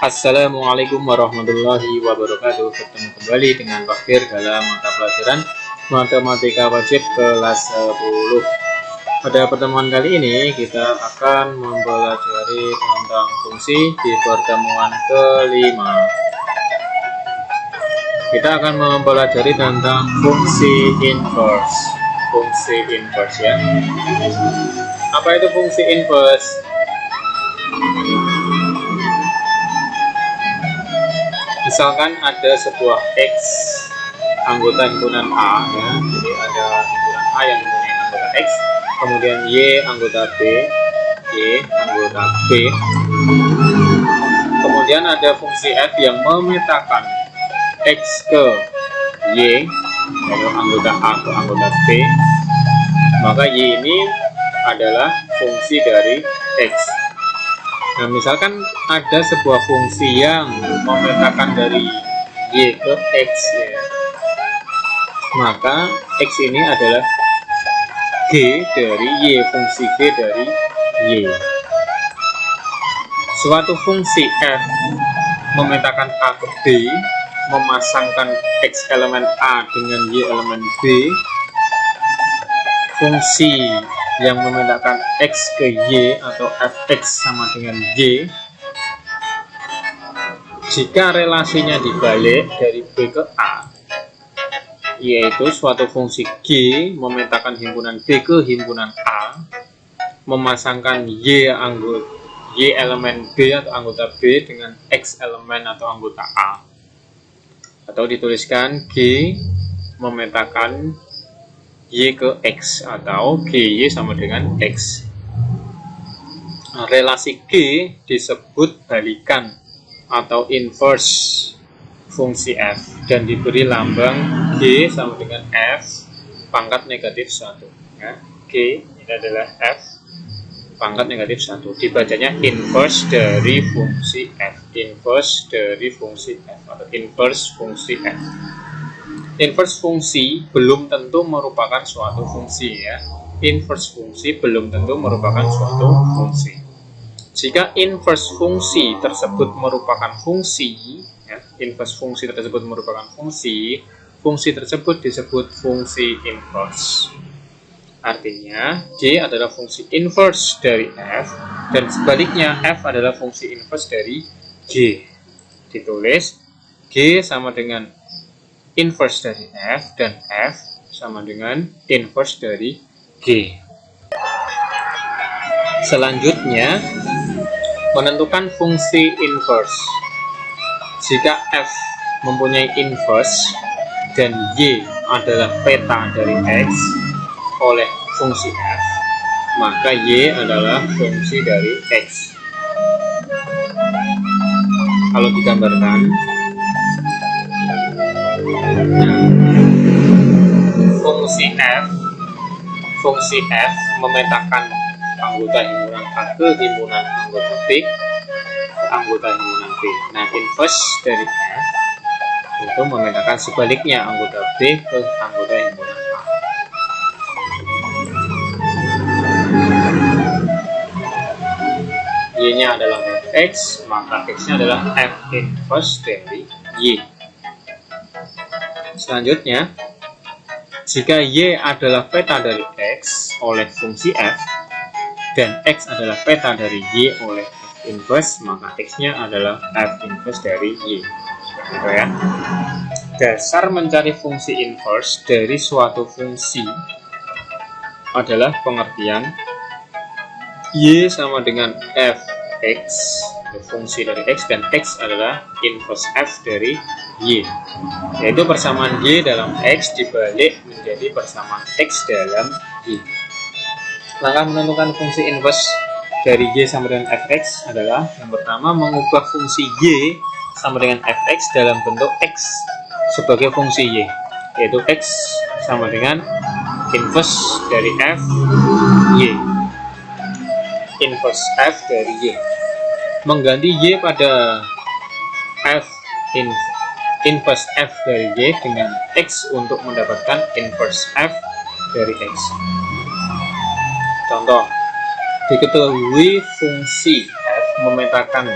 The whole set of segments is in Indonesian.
Assalamualaikum warahmatullahi wabarakatuh. Bertemu kembali dengan Pak Fir dalam mata pelajaran Matematika Wajib kelas 10. Pada pertemuan kali ini kita akan mempelajari tentang fungsi di pertemuan kelima. Kita akan mempelajari tentang fungsi inverse. Fungsi inverse ya. Apa itu fungsi inverse? Misalkan ada sebuah X anggota himpunan A ya, jadi ada himpunan A yang mempunyai anggota X, kemudian Y anggota B, kemudian ada fungsi F yang memetakan X ke Y, lalu anggota A ke anggota B, maka Y ini adalah fungsi dari X. Nah, misalkan ada sebuah fungsi yang memetakan dari Y ke X ya, maka X ini adalah G dari Y, fungsi G dari Y. Suatu fungsi F memetakan A ke B, memasangkan X elemen A dengan Y elemen B, fungsi yang memetakan X ke Y atau Fx sama dengan Y, jika relasinya dibalik dari B ke A, yaitu suatu fungsi G memetakan himpunan B ke himpunan A, memasangkan Y elemen B atau anggota B dengan X elemen atau anggota A, atau dituliskan G memetakan Y ke X atau GY sama dengan X. Nah, relasi G disebut balikan atau inverse fungsi F dan diberi lambang G sama dengan F pangkat negatif 1 ya. G ini adalah F pangkat negatif 1, dibacanya inverse dari fungsi F, inverse dari fungsi F atau inverse fungsi F. Inverse fungsi belum tentu merupakan suatu fungsi ya. Inverse fungsi belum tentu merupakan suatu fungsi. Jika inverse fungsi tersebut merupakan fungsi ya, inverse fungsi tersebut merupakan fungsi tersebut disebut fungsi inverse. Artinya G adalah fungsi inverse dari F dan sebaliknya F adalah fungsi inverse dari G. Ditulis G sama dengan inverse dari F dan F sama dengan inverse dari G. Selanjutnya, menentukan fungsi inverse. Jika F mempunyai inverse dan Y adalah peta dari X oleh fungsi F, maka Y adalah fungsi dari X. Kalau digambarkan, fungsi F memetakan anggota himpunan A ke himpunan anggota B ke anggota himpunan B. Nah, inverse dari F itu memetakan sebaliknya anggota B ke anggota himpunan A. Y-nya adalah Fx, maka X-nya adalah F inverse dari Y. Selanjutnya, jika Y adalah peta dari X oleh fungsi F dan X adalah peta dari Y oleh F inverse, maka X-nya adalah F inverse dari Y. Gitu ya. Dasar mencari fungsi inverse dari suatu fungsi adalah pengertian Y sama dengan Fx, fungsi dari X, dan X adalah inverse F dari Y, yaitu persamaan Y dalam X dibalik menjadi persamaan X dalam Y. Langkah menentukan fungsi inverse dari Y sama dengan Fx adalah yang pertama, mengubah fungsi Y sama dengan Fx dalam bentuk X sebagai fungsi Y, yaitu X sama dengan inverse dari F Y, inverse F dari Y. Mengganti Y pada F inverse F dari Y dengan X untuk mendapatkan inverse F dari X. Contoh, diketahui fungsi F memetakan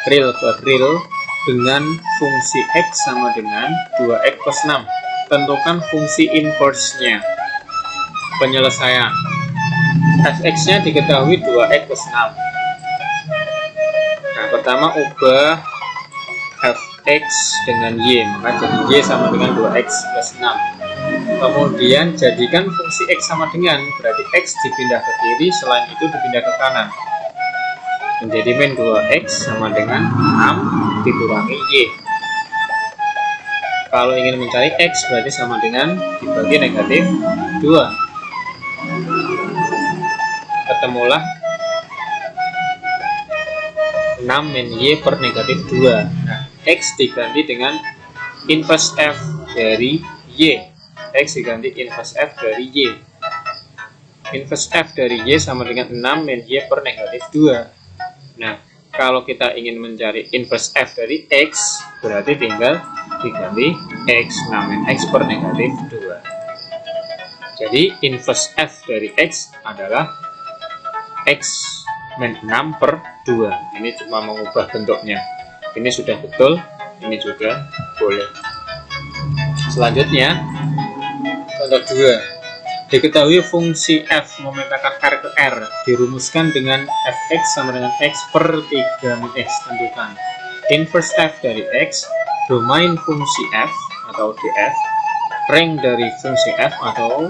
real ke real dengan fungsi X sama dengan 2X plus 6. Tentukan fungsi inverse-nya. Penyelesaian. Fx-nya diketahui 2X plus 6. Nah, pertama ubah Fx dengan Y, maka jadi Y sama dengan 2X plus 6. Kemudian jadikan fungsi X sama dengan, berarti X dipindah ke kiri, selain itu dipindah ke kanan. Menjadi min 2X sama dengan 6 dikurangi Y. Kalau ingin mencari X berarti sama dengan dibagi negatif 2. Ketemulah 6 min Y per negatif 2. Nah, X diganti dengan inverse F dari Y. X diganti inverse F dari Y. Inverse F dari Y sama dengan 6 min Y per negatif 2. Nah, kalau kita ingin mencari inverse F dari X, berarti tinggal diganti X, 6 min X per negatif 2. Jadi, inverse F dari X adalah X min 6 per 2. Ini cuma mengubah bentuknya. Ini sudah betul, ini juga boleh. Selanjutnya, contoh 2. Diketahui fungsi f memetakan R ke R dirumuskan dengan fx sama dengan x per 3 min x. Tentukan inverse f dari x, domain fungsi f atau df, rank dari fungsi f atau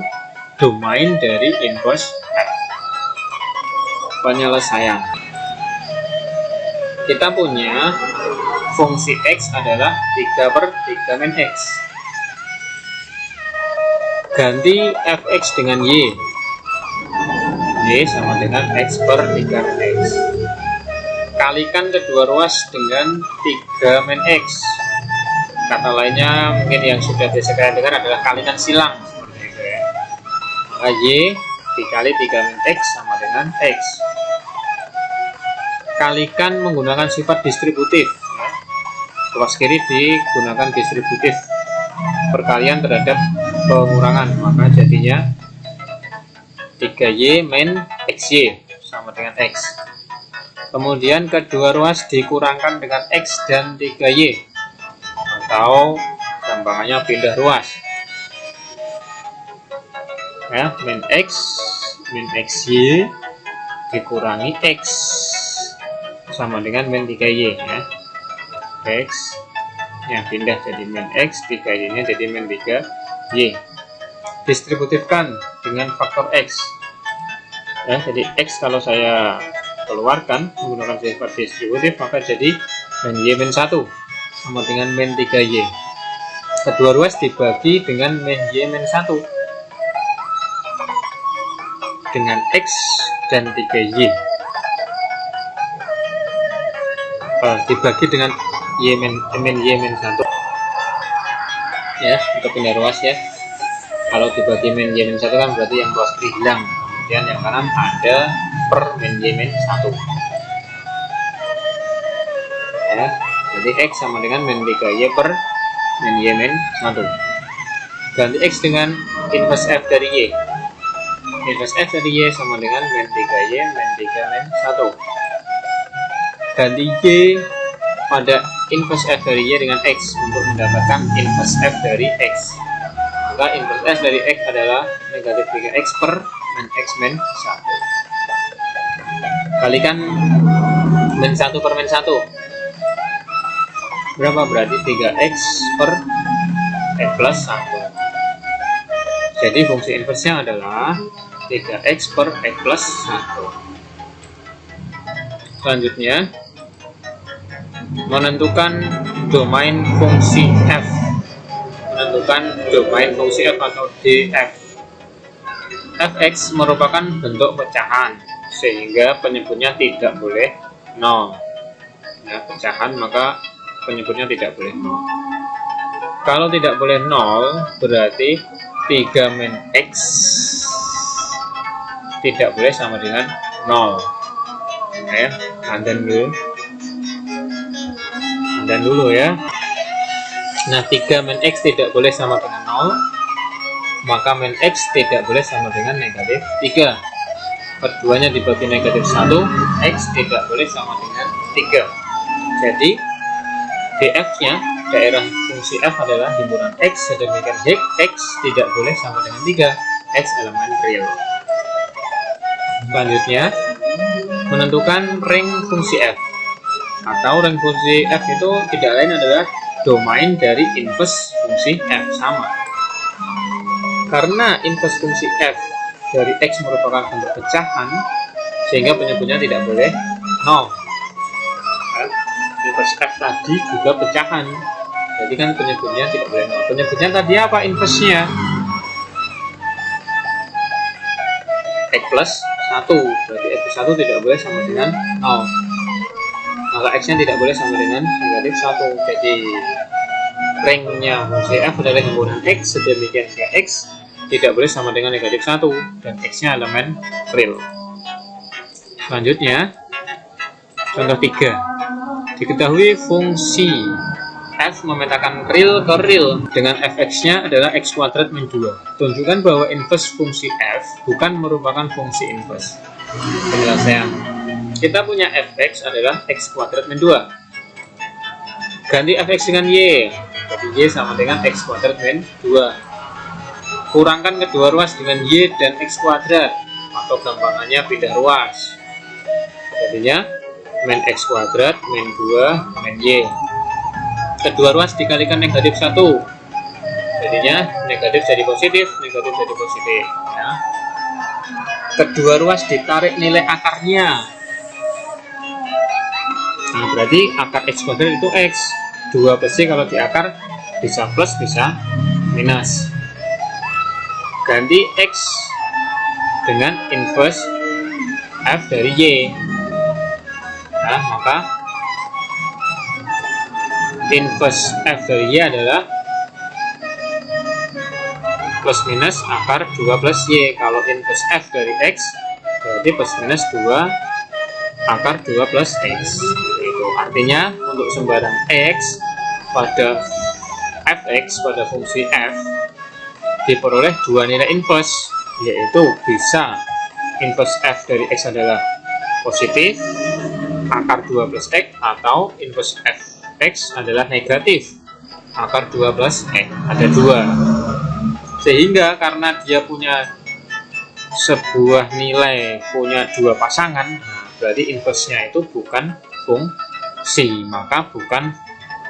domain dari inverse f. Penyelesaian. Kita punya fungsi x adalah 3 per 3 min x. Ganti fx dengan y. Y sama dengan x per 3 min x. Kalikan kedua ruas dengan 3 min x. Kata lainnya mungkin yang sudah biasa kalian dengar adalah kalikan silang, seperti itu ya. Maka y dikali 3 min x sama dengan x. Kalikan menggunakan sifat distributif ya. Ruas kiri digunakan distributif perkalian terhadap pengurangan, maka jadinya 3y min xy sama dengan x. Kemudian kedua ruas dikurangkan dengan x dan 3y, atau gampangannya pindah ruas ya, min xy dikurangi x sama dengan min 3y ya. X yang pindah jadi min x, 3y nya jadi min 3y. Distributifkan dengan faktor x ya, jadi x kalau saya keluarkan menggunakan sifat distributif maka jadi min y min 1 sama dengan min 3y. Kedua ruas dibagi dengan min y min 1 dengan x dan 3y, dibagi dengan y min y min 1 ya, untuk pindah ruas ya. Kalau dibagi min y min 1 kan berarti yang ruas kiri hilang, kemudian yang kanan ada per min y min 1 ya. Jadi x sama dengan min 3y per min y min 1. Ganti x dengan inverse f dari y. Inverse f dari y sama dengan min 3y min 3 min 1. Ganti y pada inverse f dari y dengan x untuk mendapatkan inverse f dari x. Maka inverse f dari x adalah negatif 3x per min x min 1. Kalikan min 1 per min 1 berapa? Berarti 3x per x plus 1. Jadi fungsi inverse-nya adalah 3x per x plus 1. Selanjutnya, menentukan domain fungsi f. Menentukan domain fungsi f atau df. Fx merupakan bentuk pecahan sehingga penyebutnya tidak boleh 0 ya, pecahan maka penyebutnya tidak boleh 0. Kalau tidak boleh 0 berarti 3 min x tidak boleh sama dengan 0 ya. Dan dulu ya. Nah, 3 min x tidak boleh sama dengan 0, maka min x tidak boleh sama dengan negatif 3. Keduanya dibagi negatif 1, x tidak boleh sama dengan 3. Jadi df-nya, daerah fungsi f adalah himpunan x, sedemikian x tidak boleh sama dengan 3, x elemen real. Selanjutnya, menentukan ring fungsi f, atau ring fungsi f itu tidak lain adalah domain dari inverse fungsi f. Sama, karena inverse fungsi f dari x merupakan bentuk pecahan, sehingga penyebutnya tidak boleh 0. Inverse f tadi juga pecahan, jadi kan penyebutnya tidak boleh 0. Penyebutnya tadi apa? Inverse-nya x plus 1, berarti x plus 1 tidak boleh sama dengan 0, maka x nya tidak boleh sama dengan negatif 1. Jadi ringnya fungsi f adalah himpunan x, sedemikian jika x tidak boleh sama dengan negatif 1 dan x nya elemen real. Selanjutnya, contoh 3. Diketahui fungsi f memetakan real ke real dengan fx nya adalah x kuadrat min 2. Tunjukkan bahwa inverse fungsi f bukan merupakan fungsi inverse. Penjelasan, kita punya fx adalah x kuadrat min 2. Ganti fx dengan y, jadi y sama dengan x kuadrat min 2. Kurangkan kedua ruas dengan y dan x kuadrat, atau gampangannya pindah ruas. Jadinya min x kuadrat min 2 min y. Kedua ruas dikalikan negatif 1, jadinya negatif jadi positif, negatif jadi positif ya. Kedua ruas ditarik nilai akarnya, nah berarti akar x kuadrat itu x. 2 plus y kalau diakar bisa plus bisa minus. Ganti x dengan inverse f dari y, nah maka inverse f dari y adalah plus minus akar 2 plus y. Kalau inverse f dari x berarti plus minus 2 akar 2 plus x. Itu artinya untuk sembarang x pada fx pada fungsi f diperoleh dua nilai inverse, yaitu bisa inverse f dari x adalah positif akar 2 plus x, atau inverse fx adalah negatif akar 2 plus x. Ada dua, sehingga karena dia punya sebuah nilai, punya dua pasangan, berarti inverse-nya itu bukan fungsi, maka bukan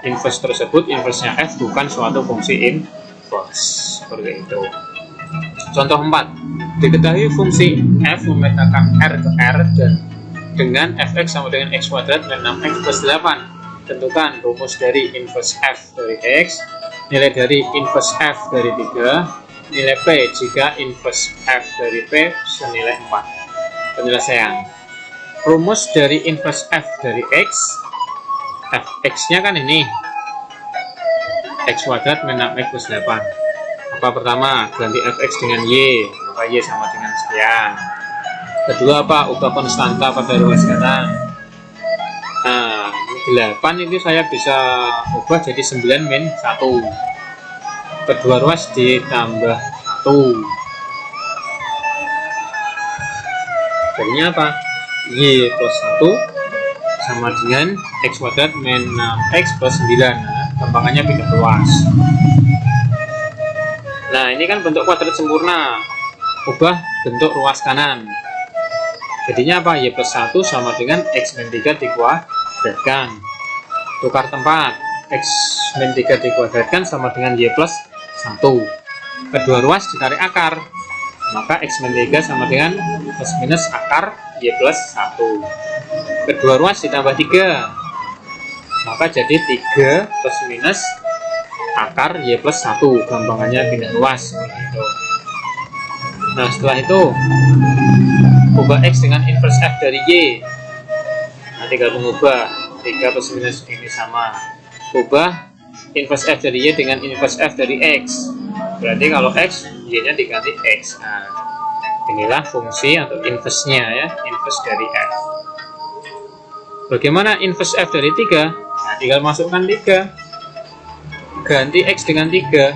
inverse tersebut, inverse-nya f bukan suatu fungsi inverse. Seperti itu. Contoh 4. Diketahui fungsi f memetakan r ke r dan dengan fx sama dengan x kuadrat dan 6x plus 8. Tentukan rumus dari inverse f dari x, nilai dari inverse f dari 3, nilai p jika inverse f dari p senilai 4. Penjelasan, rumus dari inverse f dari x, fx-nya kan ini x kuadrat min 6x plus 8. Apa pertama? Ganti fx dengan y, maka y sama dengan sekian. Kedua apa? Ubah konstanta pada ruas kanan. Nah, 8 ini saya bisa ubah jadi 9 min 1. Kedua ruas ditambah 1. Jadinya apa? Y plus 1 sama dengan x kuadrat min 6x plus 9. Nah, gampangannya pindah ruas. Nah, ini kan bentuk kuadrat sempurna. Ubah bentuk ruas kanan. Jadinya apa? Y plus 1 sama dengan x min 3 dikuadratkan. Tukar tempat. X min 3 dikuadratkan sama dengan y plus 1. Kedua ruas ditarik akar, maka x min 3 sama dengan plus minus akar y plus 1. Kedua ruas ditambah 3, maka jadi 3 plus minus akar y plus 1. Gampangannya pindah ruas gitu. Nah, setelah itu ubah x dengan inverse f dari y. Nah, tinggal mengubah 3 plus minus ini sama. Ubah inverse f dari y dengan inverse f dari x. Berarti kalau x, y nya diganti x. Nah, inilah fungsi atau inverse-nya ya, inverse dari f. Bagaimana inverse f dari 3? Nah, tinggal masukkan 3. Ganti x dengan 3.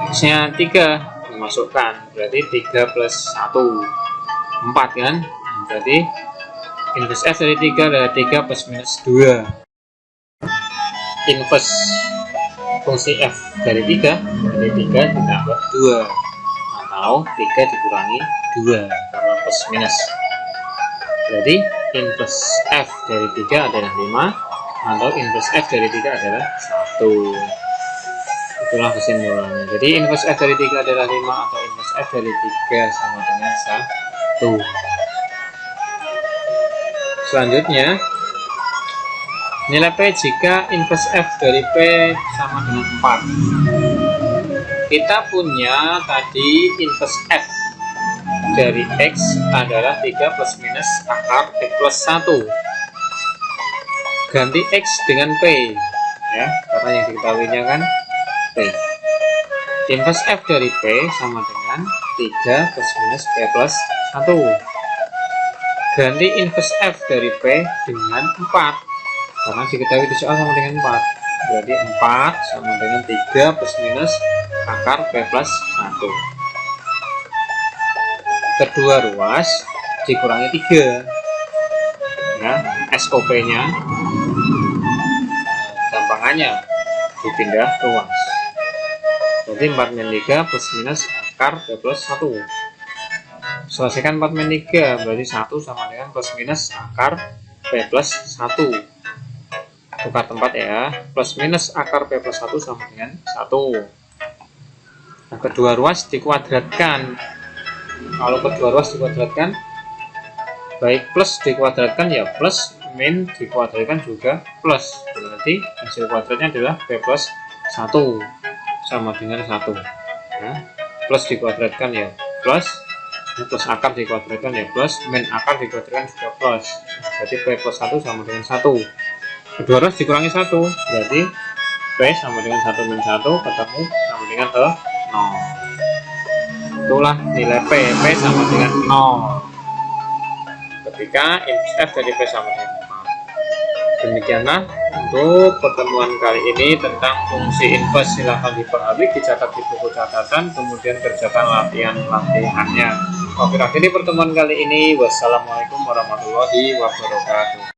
X-nya 3 dimasukkan, berarti 3 plus 1 4 kan? Berarti Inverse F dari 3 adalah 3 plus minus 2. Inverse fungsi F dari 3 ditambah 2, atau 3 dikurangi 2 karena plus minus. Jadi inverse F dari 3 adalah 5, atau inverse F dari 3 adalah 1. Itulah kesimpulannya. Jadi inverse F dari 3 adalah 5, atau inverse F dari 3 sama dengan 1. Selanjutnya, nilai P jika inverse F dari P sama dengan 4. Kita punya tadi inverse F dari X adalah 3 plus minus akar X plus 1. Ganti X dengan P, ya, karena yang diketahuinya kan P. Inverse F dari P sama dengan 3 plus minus P plus 1. Ganti inverse F dari P dengan 4, karena diketahui di soal sama dengan 4. Berarti 4 sama dengan 3 plus minus akar P plus 1. Kedua ruas dikurangi 3, ya, SOP nya gampangannya dipindah ruas. Jadi 4/3 plus minus akar P plus 1. Selesaikan 4/3, berarti 1 sama dengan plus minus akar P plus 1. Tukar tempat ya, plus minus akar P plus 1 sama dengan 1. Nah, kedua ruas dikuadratkan. Kalau kedua ruas dikuadratkan, baik plus dikuadratkan ya plus, min dikuadratkan juga plus. Berarti hasil kuadratnya adalah P plus 1 sama dengan 1. Nah, plus dikuadratkan ya plus, plus akar dikuadratkan ya plus, min akar dikuadratkan juga plus. Berarti P plus 1 sama dengan 1. Kedua ruas dikurangi 1, berarti P sama dengan 1 min 1 ketemu sama dengan 0. Itulah nilai P sama dengan 0 ketika inverse F dari P sama dengan 4. Demikianlah untuk pertemuan kali ini tentang fungsi inverse. Silahkan dipahami, dicatat di buku catatan, kemudian kerjakan latihannya. Oke, akhiri pertemuan kali ini. Wassalamualaikum warahmatullahi wabarakatuh.